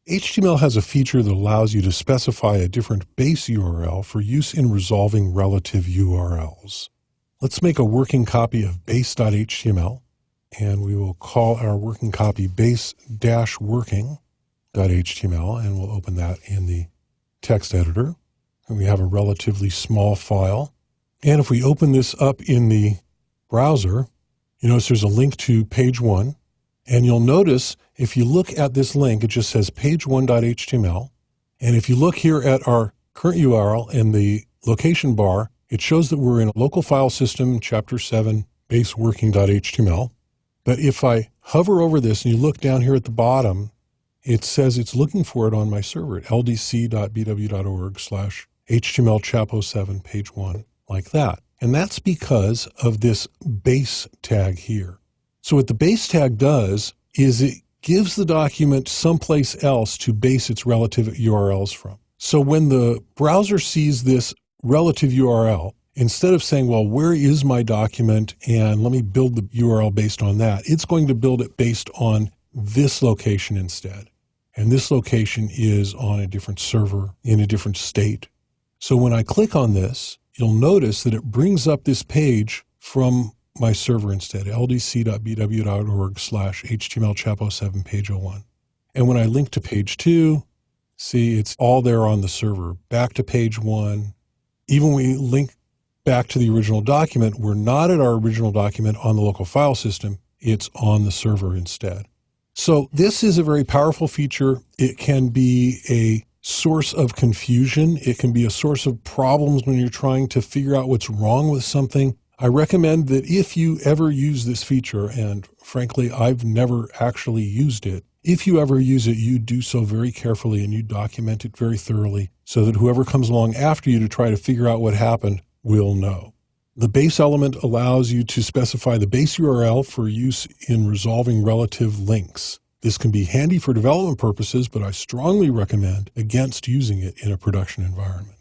HTML has a feature that allows you to specify a different base URL for use in resolving relative URLs. Let's make a working copy of base.html, and we will call our working copy base-working.html, and we'll open that in the text editor. And we have a relatively small file. And if we open this up in the browser, you notice there's a link to page 1. And you'll notice if you look at this link, it just says page1.html. And if you look here at our current URL in the location bar, it shows that we're in a local file system, chapter 7, base-working.html. But if I hover over this and you look down here at the bottom, it says it's looking for it on my server at ldc.bw.org/htmlchapo7 page 1, like that. And that's because of this base tag here. So what the base tag does is it gives the document someplace else to base its relative URLs from. So when the browser sees this relative URL, instead of saying, well, where is my document and let me build the URL based on that, it's going to build it based on this location instead. And this location is on a different server in a different state. So when I click on this, you'll notice that it brings up this page from my server instead, ldc.bw.org/htmlchapo7 page 01. And when I link to page 2, see, it's all there on the server. Back to page 1. Even when we link back to the original document, we're not at our original document on the local file system. It's on the server instead. So this is a very powerful feature. It can be a source of confusion. It can be a source of problems when you're trying to figure out what's wrong with something. I recommend that if you ever use this feature, and frankly, I've never actually used it, if you ever use it, you do so very carefully and you document it very thoroughly so that whoever comes along after you to try to figure out what happened will know. The base element allows you to specify the base URL for use in resolving relative links. This can be handy for development purposes, but I strongly recommend against using it in a production environment.